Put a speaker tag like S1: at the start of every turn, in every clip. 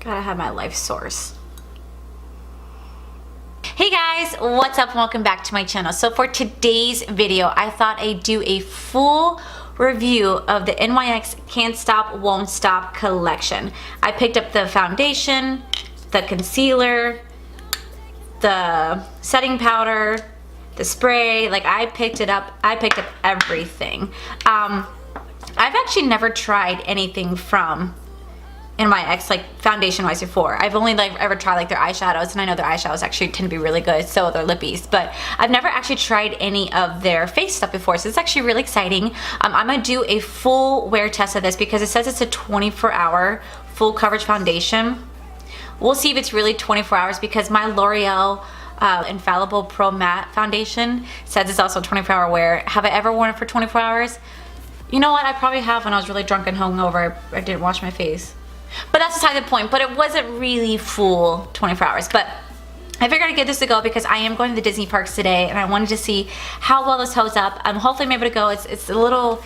S1: Gotta have my life source. Hey guys, what's up? Welcome back to my channel. So for today's video, I thought I'd do a full review of the NYX Can't Stop, Won't Stop collection. I picked up the foundation, the concealer, the setting powder, the spray. Like I picked up everything. I've actually never tried anything from NYX, like foundation wise, before. I've only ever tried their eyeshadows, and I know their eyeshadows actually tend to be really good, so their lippies, but I've never actually tried any of their face stuff before, so it's actually really exciting. I'm gonna do a full wear test of this because it says it's a 24-hour full coverage foundation. We'll see if it's really 24 hours because my L'Oreal Infallible Pro Matte foundation says it's also 24-hour wear. Have I ever worn it for 24 hours? You know what, I probably have when I was really drunk and hungover. I didn't wash my face. But that's beside the point, but it wasn't really full 24 hours. But I figured I'd give this a go because I am going to the Disney parks today and I wanted to see how well this holds up. Hopefully I'm able to go. It's a little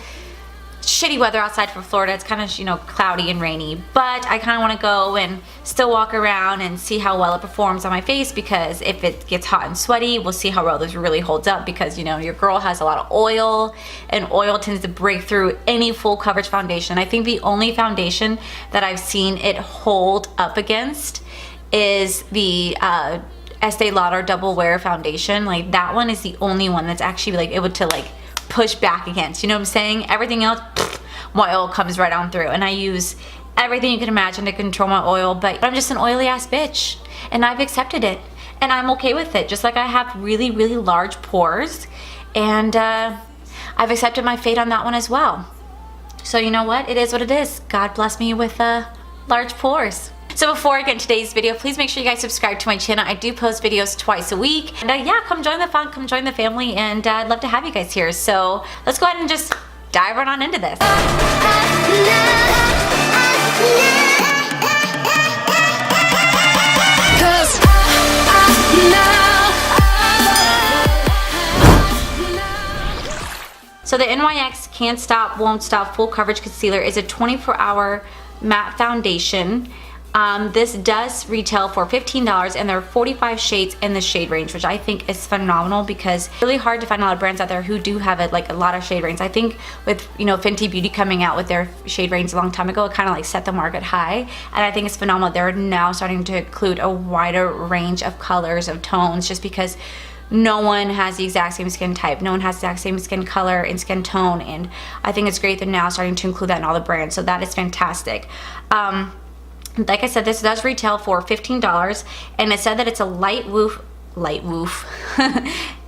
S1: shitty weather outside for Florida. It's kind of, you know, cloudy and rainy, but I kind of want to go and still walk around and see how well it performs on my face, because if it gets hot and sweaty, we'll see how well this really holds up, because, you know, your girl has a lot of oil and oil tends to break through any full coverage foundation. I think the only foundation that I've seen it hold up against is the Estee Lauder Double Wear foundation. Like that one is the only one that's actually able to push back against, you know what I'm saying? Everything else, my oil comes right on through, and I use everything you can imagine to control my oil, but I'm just an oily ass bitch, and I've accepted it, and I'm okay with it. Just like I have really, really large pores, and I've accepted my fate on that one as well. So you know what? It is what it is. God bless me with large pores. So before I get into today's video, please make sure you guys subscribe to my channel. I do post videos twice a week. And yeah, come join the fun, come join the family, and I'd love to have you guys here. So let's go ahead and just dive right on into this. So the NYX Can't Stop, Won't Stop Full Coverage Concealer is a 24-hour matte foundation. This does retail for $15, and there are 45 shades in the shade range, which I think is phenomenal because it's really hard to find a lot of brands out there who do have a lot of shade range. I think with, you know, Fenty Beauty coming out with their shade range a long time ago, it kind of set the market high, and I think it's phenomenal. They're now starting to include a wider range of colors, of tones, just because no one has the exact same skin type. No one has the exact same skin color and skin tone, and I think it's great they're now starting to include that in all the brands, so that is fantastic. Like I said, this does retail for $15, and it said that it's a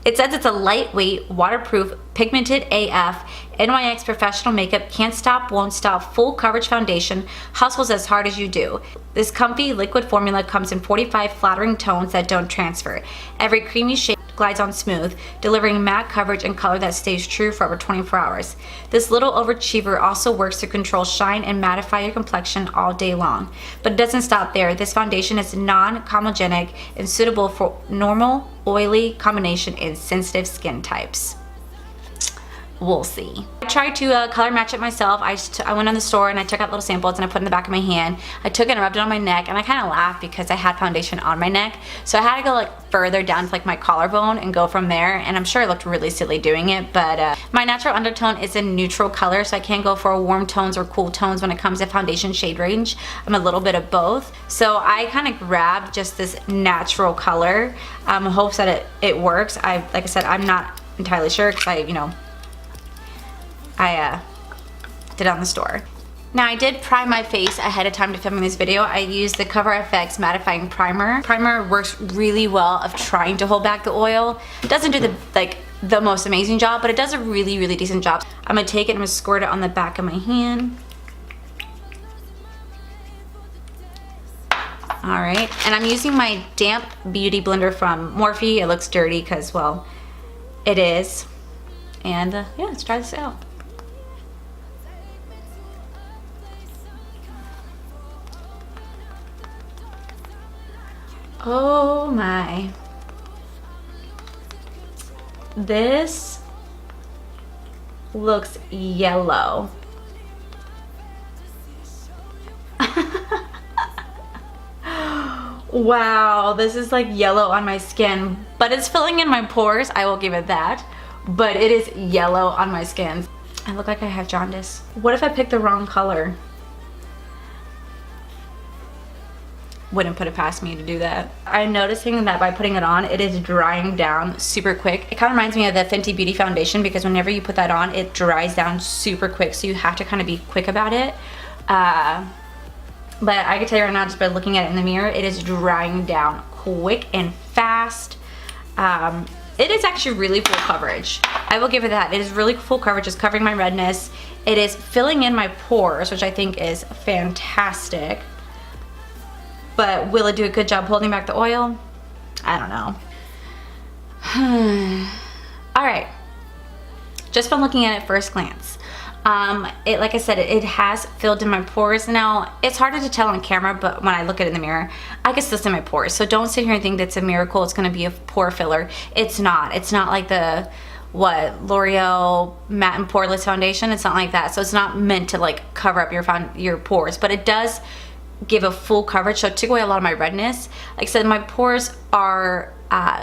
S1: it says it's a lightweight, waterproof, pigmented AF, NYX Professional Makeup Can't Stop, Won't Stop Full Coverage Foundation, hustles as hard as you do. This comfy liquid formula comes in 45 flattering tones that don't transfer. Every creamy shade glides on smooth, delivering matte coverage and color that stays true for over 24 hours. This little overachiever also works to control shine and mattify your complexion all day long. But it doesn't stop there. This foundation is non-comedogenic and suitable for normal, oily combination and sensitive skin types. We'll see. I tried to color match it myself. I went on the store and I took out little samples and I put it in the back of my hand. I took it and rubbed it on my neck, and I kind of laughed because I had foundation on my neck. So I had to go further down to my collarbone and go from there, and I'm sure I looked really silly doing it, but my natural undertone is a neutral color, so I can't go for warm tones or cool tones when it comes to foundation shade range. I'm a little bit of both. So I kind of grabbed just this natural color in hopes that it works. Like I said, I'm not entirely sure because I did it on the store. Now I did prime my face ahead of time to filming this video. I used the Cover FX mattifying primer. Primer works really well of trying to hold back the oil. It doesn't do the most amazing job, but it does a really, really decent job. I'm gonna take it and I'm gonna squirt it on the back of my hand. All right, and I'm using my damp beauty blender from Morphe. It looks dirty because, well, it is. And yeah, let's try this out. Oh my. This looks yellow. Wow, this is like yellow on my skin, but it's filling in my pores. I will give it that. But it is yellow on my skin. I look like I have jaundice. What if I picked the wrong color? Wouldn't put it past me to do that. I'm noticing that by putting it on, it is drying down super quick. It kind of reminds me of the Fenty Beauty foundation, because whenever you put that on, it dries down super quick. So you have to kind of be quick about it. But I can tell you right now, just by looking at it in the mirror, it is drying down quick and fast. It is actually really full coverage. I will give it that. It is really full coverage. It's covering my redness. It is filling in my pores, which I think is fantastic. But will it do a good job holding back the oil? I don't know. All right. Just from looking at it first glance. Like I said, it has filled in my pores. Now, it's harder to tell on camera, but when I look at it in the mirror, I can still see my pores. So don't sit here and think that's a miracle. It's gonna be a pore filler. It's not. It's not like the, L'Oreal Matte and Poreless Foundation. It's not like that. So it's not meant to like cover up your pores, but it does give a full coverage. So it took away a lot of my redness. Like I said, my pores are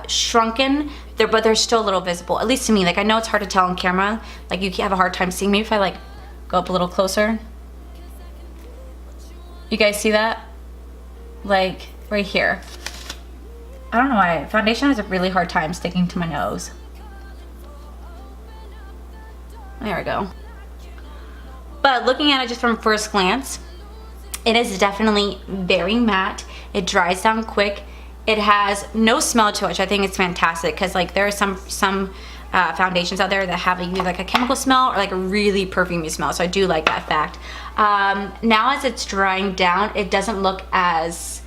S1: shrunken, but they're still a little visible, at least to me. Like, I know it's hard to tell on camera, like you have a hard time seeing me. If I like go up a little closer, you guys see that? Like right here. I don't know why foundation has a really hard time sticking to my nose. There we go. But looking at it just from first glance, it is definitely very matte. It dries down quick. It has no smell to it, which I think is fantastic, because like there are some foundations out there that have either like a chemical smell or like a really perfumey smell. So I do like that fact. Now as it's drying down, it doesn't look as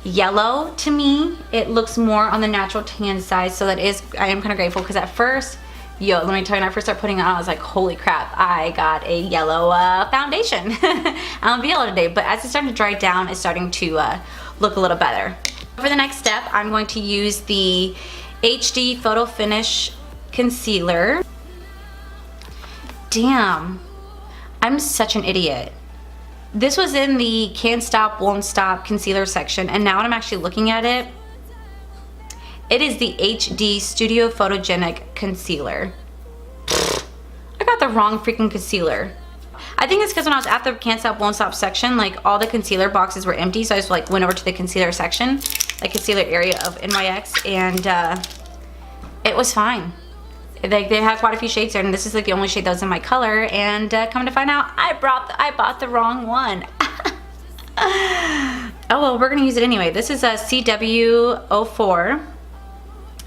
S1: yellow to me. It looks more on the natural tan side. So I am kind of grateful, because at first, let me tell you, when I first started putting it on, I was like, holy crap, I got a yellow foundation. I don't be yellow today, but as it's starting to dry down, it's starting to look a little better. For the next step, I'm going to use the HD Photo Finish Concealer. Damn, I'm such an idiot. This was in the Can't Stop, Won't Stop concealer section, and now when I'm actually looking at it, it is the HD Studio Photogenic Concealer. I got the wrong freaking concealer. I think it's because when I was at the Can't Stop, Won't Stop section, like all the concealer boxes were empty, so I just like went over to the concealer section, like concealer area of NYX, and it was fine. Like, they had quite a few shades there, and this is like the only shade that was in my color, and come to find out, I bought the wrong one. Oh well, we're gonna use it anyway. This is a CW04,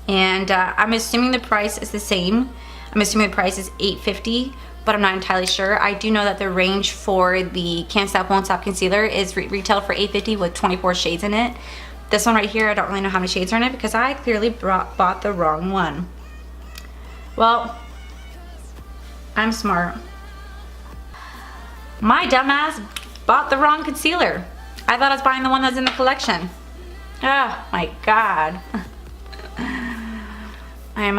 S1: and I'm assuming the price is the same. I'm assuming the price is $8.50, but I'm not entirely sure. I do know that the range for the Can't Stop, Won't Stop concealer is retail for $8.50 with 24 shades in it. This one right here, I don't really know how many shades are in it, because I clearly bought the wrong one. Well, I'm smart. My dumbass bought the wrong concealer. I thought I was buying the one that's in the collection. Oh my god. I am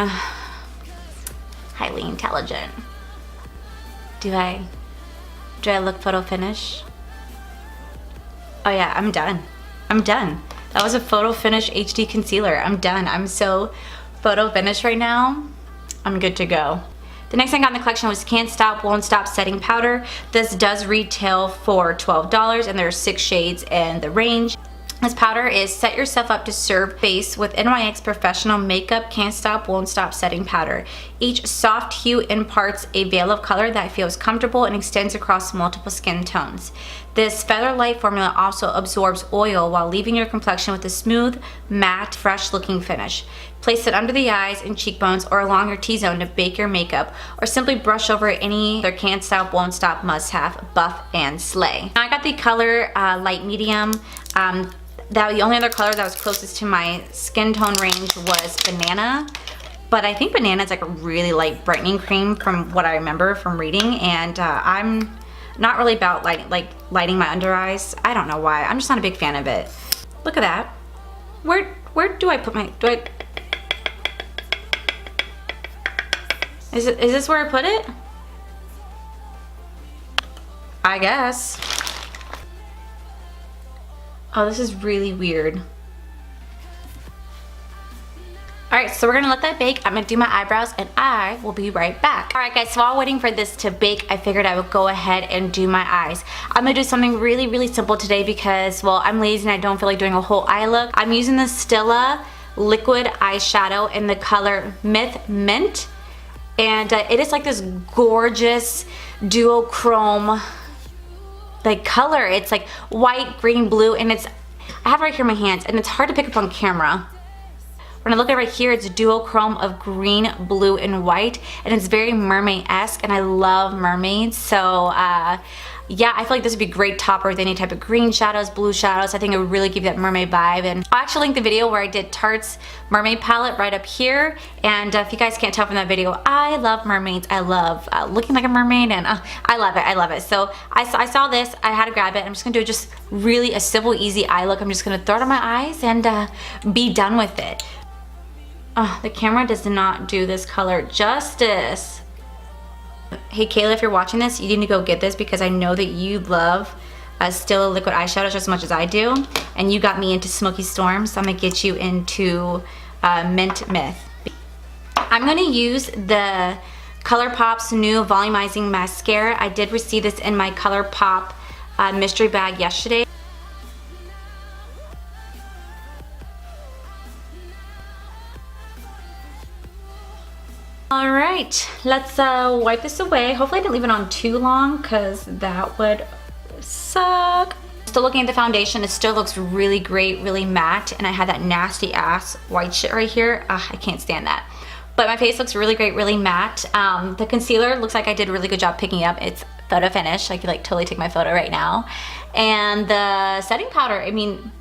S1: highly intelligent. Do I look photo finish? Oh yeah, I'm done. I'm done. That was a photo finish HD concealer. I'm done. I'm so photo finish right now. I'm good to go. The next thing I got in the collection was Can't Stop, Won't Stop Setting Powder. This does retail for $12, and there are 6 shades in the range. This powder is Set Yourself Up to Serve Face with NYX Professional Makeup Can't Stop, Won't Stop Setting Powder. Each soft hue imparts a veil of color that feels comfortable and extends across multiple skin tones. This Feather Light formula also absorbs oil while leaving your complexion with a smooth, matte, fresh-looking finish. Place it under the eyes and cheekbones or along your T-zone to bake your makeup, or simply brush over any other Can't Stop, Won't Stop must-have, buff and slay. Now I got the color light medium. The only other color that was closest to my skin tone range was Banana, but I think Banana is like a really light brightening cream from what I remember from reading, and I'm not really about lighting my under eyes. I don't know why. I'm just not a big fan of it. Look at that. Where do I put my, is this where I put it? I guess. Oh, this is really weird. Alright, so we're gonna let that bake. I'm gonna do my eyebrows and I will be right back. Alright guys, so while waiting for this to bake, I figured I would go ahead and do my eyes. I'm gonna do something really, really simple today because, well, I'm lazy and I don't feel like doing a whole eye look. I'm using the Stila liquid eyeshadow in the color Myth Mint. And it is like this gorgeous duochrome like color. It's like white, green, blue, and I have it right here in my hands, and it's hard to pick up on camera. When I look at it right here, it's duochrome of green, blue, and white, and it's very mermaid-esque, and I love mermaids, so yeah, I feel like this would be a great topper with any type of green shadows, blue shadows. I think it would really give you that mermaid vibe. And I'll actually link the video where I did Tarte's mermaid palette right up here. And if you guys can't tell from that video, I love mermaids. I love looking like a mermaid, and I love it. I love it. So I saw this. I had to grab it. I'm just gonna do just really a simple, easy eye look. I'm just gonna throw it on my eyes and be done with it. Oh, the camera does not do this color justice. Hey Kayla, if you're watching this, you need to go get this because I know that you love Stila liquid eyeshadows just as much as I do, and you got me into Smoky Storm, so I'm gonna get you into Mint Myth. I'm gonna use the ColourPop's new volumizing mascara. I did receive this in my ColourPop mystery bag yesterday. Alright, let's wipe this away. Hopefully I didn't leave it on too long because that would suck. Still looking at the foundation, it still looks really great, really matte, and I had that nasty ass white shit right here. I can't stand that. But my face looks really great, really matte. The concealer looks like I did a really good job picking up. It's photo finish. I could like totally take my photo right now. And the setting powder, I mean,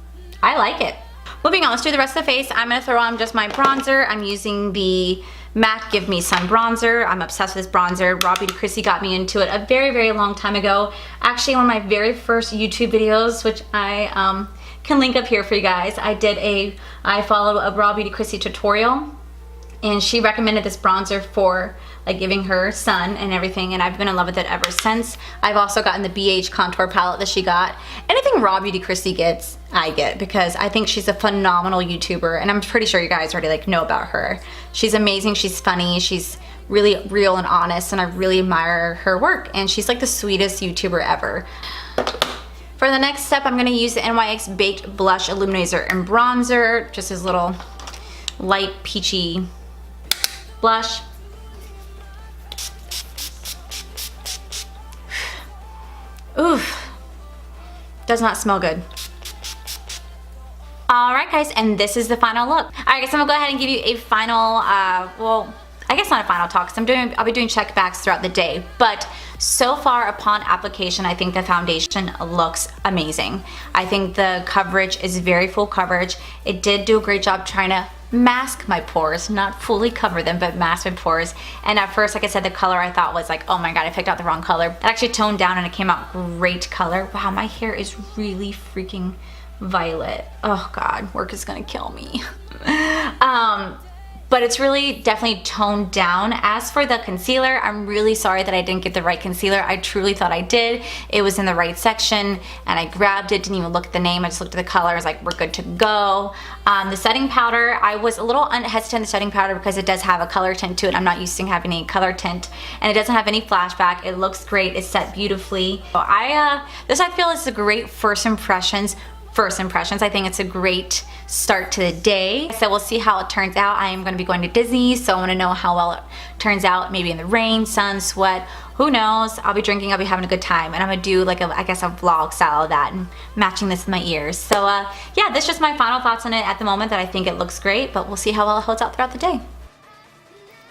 S1: I like it. Moving on, let's do the rest of the face. I'm gonna throw on just my bronzer. I'm using the MAC Give Me Sun bronzer. I'm obsessed with this bronzer. Raw Beauty Chrissy got me into it a very, very long time ago. Actually, one of my very first YouTube videos, which I can link up here for you guys. I follow a Raw Beauty Chrissy tutorial, and she recommended this bronzer for like giving her sun and everything, and I've been in love with it ever since. I've also gotten the BH contour palette that she got. Anything Raw Beauty Chrissy gets, I get, because I think she's a phenomenal YouTuber, and I'm pretty sure you guys already like know about her. She's amazing, she's funny, she's really real and honest, and I really admire her work, and she's like the sweetest YouTuber ever. For the next step, I'm gonna use the NYX Baked Blush Illuminator and Bronzer, just this little light peachy blush. Oof, does not smell good. Alright guys, and this is the final look. Alright guys, I'm gonna go ahead and give you a final, well, I guess not a final talk, because I'll be doing check backs throughout the day, but so far upon application, I think the foundation looks amazing. I think the coverage is very full coverage. It did do a great job trying to mask my pores, not fully cover them, but mask my pores. And at first, like I said, the color I thought was like, oh my god, I picked out the wrong color. It actually toned down and it came out great color. Wow, my hair is really freaking violet. Oh god, work is gonna kill me. But it's really definitely toned down. As for the concealer, I'm really sorry that I didn't get the right concealer. I truly thought I did. It was in the right section, and I grabbed it, didn't even look at the name. I just looked at the color. I was like, we're good to go. The setting powder, I was a little hesitant in the setting powder because it does have a color tint to it. I'm not used to having any color tint, and it doesn't have any flashback. It looks great. It's set beautifully. So this I feel is a great first impressions. I think it's a great start to the day. So we'll see how it turns out. I am going to be going to Disney, so I want to know how well it turns out. Maybe in the rain, sun, sweat, who knows. I'll be drinking, I'll be having a good time, and I'm going to do like I guess a vlog style of that and matching this with my ears. So yeah, that's just my final thoughts on it at the moment, that I think it looks great, but we'll see how well it holds out throughout the day.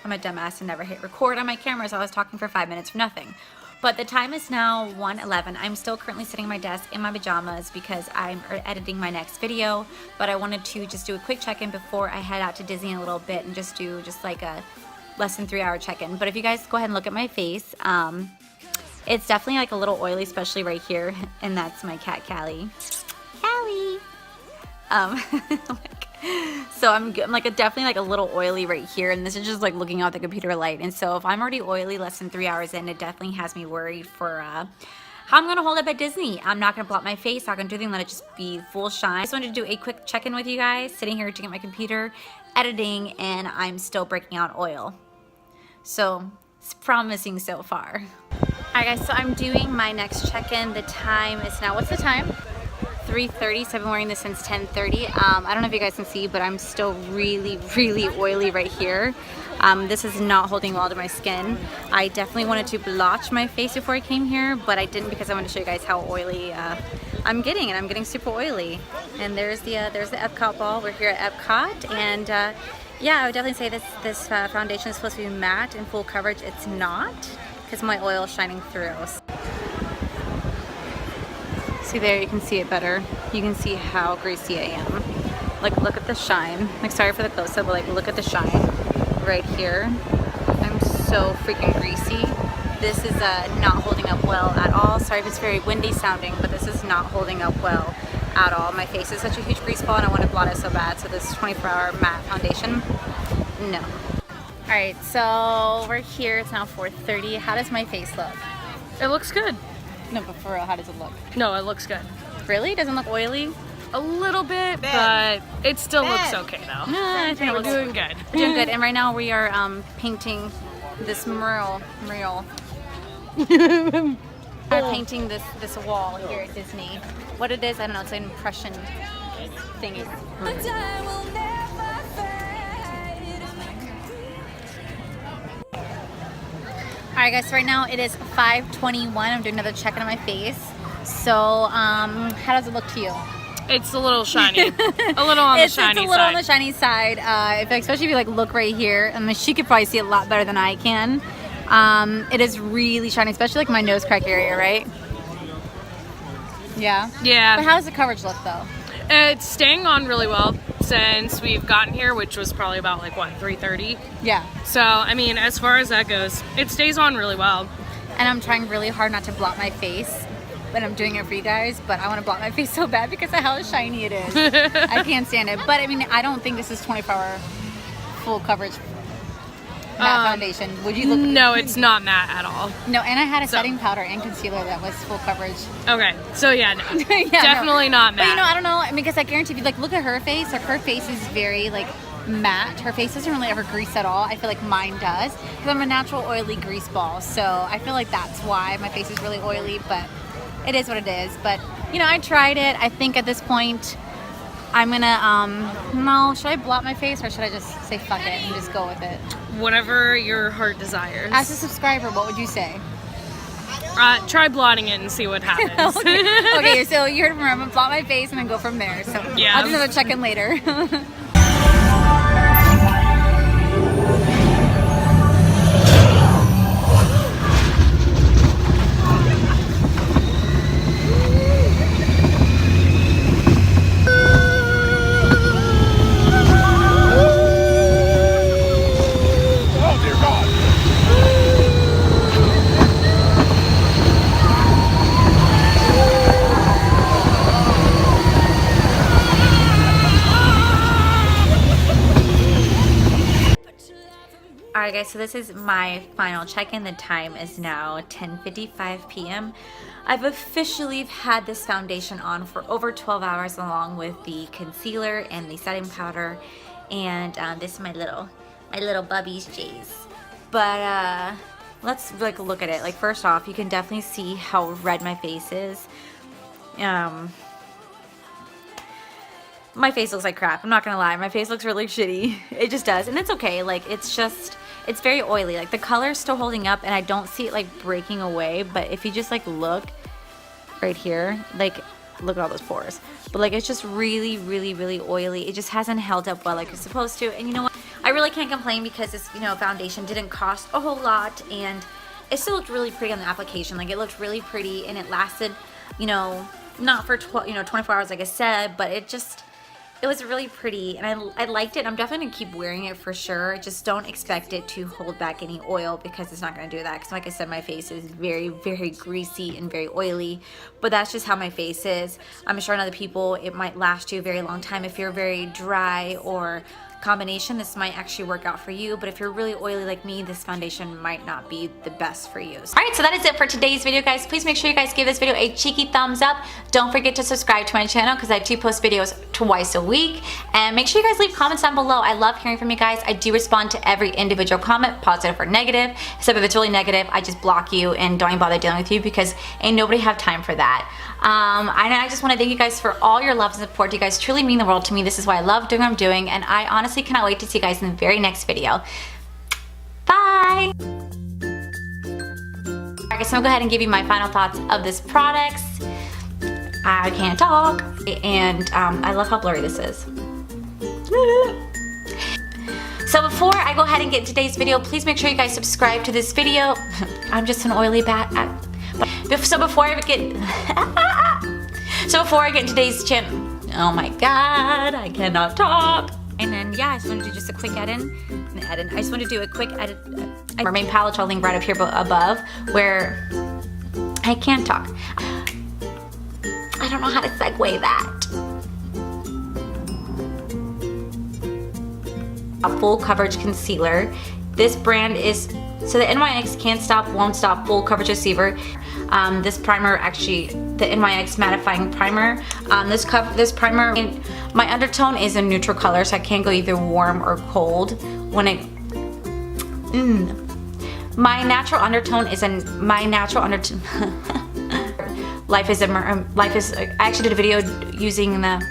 S1: I'm a dumbass and never hit record on my camera, so I was talking for 5 minutes for nothing. But the time is now 1:11. I'm still currently sitting at my desk in my pajamas because I'm editing my next video, but I wanted to just do a quick check-in before I head out to Disney in a little bit and just do like a less than 3 hour check-in. But if you guys go ahead and look at my face, it's definitely like a little oily, especially right here, and that's my cat Allie. Allie! So I'm like definitely like a little oily right here, and this is just like looking out the computer light. And so if I'm already oily less than 3 hours in, it definitely has me worried for how I'm gonna hold up at Disney. I'm not gonna block my face, not gonna do anything, let it just be full shine. I just wanted to do a quick check-in with you guys, sitting here looking at my computer, editing, and I'm still breaking out oil. So it's promising so far. Alright guys, so I'm doing my next check-in. The time is now, what's the time? 3:30, so I've been wearing this since 10:30. I don't know if you guys can see, but I'm still really oily right here. This is not holding well to my skin. I definitely wanted to blotch my face before I came here, but I didn't because I wanted to show you guys how oily I'm getting, and I'm getting super oily. And there's the Epcot ball. We're here at Epcot, and yeah, I would definitely say this foundation is supposed to be matte and full coverage. It's not, because my oil is shining through. See there, you can see it better. You can see how greasy I am. Like, look at the shine. Like, sorry for the close-up, but like, look at the shine right here. I'm so freaking greasy. This is not holding up well at all. Sorry if it's very windy sounding, but this is not holding up well at all. My face is such a huge grease ball, and I want to blot it so bad. So this 24-hour matte foundation, no. All right, so we're here. It's now 4:30. How does my face look?
S2: It looks good.
S1: No, but for real, how does it look?
S2: No, it looks good.
S1: Really? Doesn't look oily?
S2: A little bit, but it still looks okay though.
S1: No, I think
S2: We're doing good.
S1: We're doing good. And right now we are painting this mural. We're painting this wall here at Disney. What it is, I don't know. It's an impression thingy. Alright guys, so right now it is 5:21. I'm doing another check-in on my face. So, how does it look to you?
S2: It's a little shiny. A little on the shiny side.
S1: It's a little on the shiny side. Especially if you like look right here. I mean, she could probably see it a lot better than I can. It is really shiny, especially like my nose crack area, right? Yeah?
S2: Yeah.
S1: But how does the coverage look though?
S2: It's staying on really well since we've gotten here, which was probably about like, what, 3:30?
S1: Yeah.
S2: So, I mean, as far as that goes, it stays on really well.
S1: And I'm trying really hard not to blot my face, but I'm doing it for you guys. But I want to blot my face so bad because of how shiny it is. I can't stand it. But I mean, I don't think this is 24-hour full coverage matte foundation. Would you look?
S2: No, it's not matte at all.
S1: No, and I had a setting powder and concealer that was full coverage.
S2: Okay, so yeah, no.
S1: Yeah,
S2: definitely not matte.
S1: But you know, I don't know, because I guarantee if you like look at her face, like her face is very like matte. Her face doesn't really ever grease at all. I feel like mine does because I'm a natural oily grease ball. So I feel like that's why my face is really oily, but it is what it is. But you know, I tried it. I think at this point I'm gonna no, should I blot my face or should I just say fuck it and just go with it?
S2: Whatever your heart desires.
S1: As a subscriber, what would you say?
S2: Try blotting it and see what happens.
S1: Okay, so you heard from her. I'm gonna blot my face and then go from there. So
S2: yeah.
S1: I'll do another check-in later. Alright guys, so this is my final check-in. The time is now 10:55 p.m. I've officially had this foundation on for over 12 hours along with the concealer and the setting powder, and this is my little Bubby's J's. But let's like look at it. Like, first off, you can definitely see how red my face is. My face looks like crap. I'm not gonna lie. My face looks really shitty. It just does, and it's okay. Like, it's very oily. Like, the color's still holding up, and I don't see it like breaking away. But if you just like look right here, like, look at all those pores. But like, it's just really oily. It just hasn't held up well like it's supposed to. And you know what? I really can't complain because this, you know, foundation didn't cost a whole lot, and it still looked really pretty on the application. Like, it looked really pretty, and it lasted, you know, not for 24 hours like I said, but it was really pretty, and I liked it. I'm definitely gonna keep wearing it for sure. Just don't expect it to hold back any oil because it's not gonna do that. Because like I said, my face is very greasy and very oily, but that's just how my face is. I'm sure on other people it might last you a very long time if you're very dry or combination, this might actually work out for you, but if you're really oily like me, this foundation might not be the best for you. Alright, so that is it for today's video, guys. Please make sure you guys give this video a cheeky thumbs up. Don't forget to subscribe to my channel because I do post videos twice a week. And make sure you guys leave comments down below. I love hearing from you guys. I do respond to every individual comment, positive or negative. Except if it's really negative, I just block you and don't even bother dealing with you because ain't nobody have time for that. And I just want to thank you guys for all your love and support. You guys truly mean the world to me. This is why I love doing what I'm doing, and I honestly cannot wait to see you guys in the very next video. Bye! Alright, so I'm gonna go ahead and give you my final thoughts of this product. I can't talk. And I love how blurry this is. So before I go ahead and get today's video, please make sure you guys subscribe to this video. I'm just an oily bat. So before I get today's channel, oh my god, I cannot talk. And then yeah, I just want to do just a quick edit. I just want to do a quick edit. Mermaid palette, I'll link right up here above, where I can't talk. I don't know how to segue that. A full coverage concealer. This brand is, so the NYX Can't Stop, Won't Stop Full Coverage Receiver. This primer, actually, the NYX Mattifying Primer. This primer, my undertone is a neutral color, so I can't go either warm or cold. When it, my natural undertone is life is, I actually did a video using the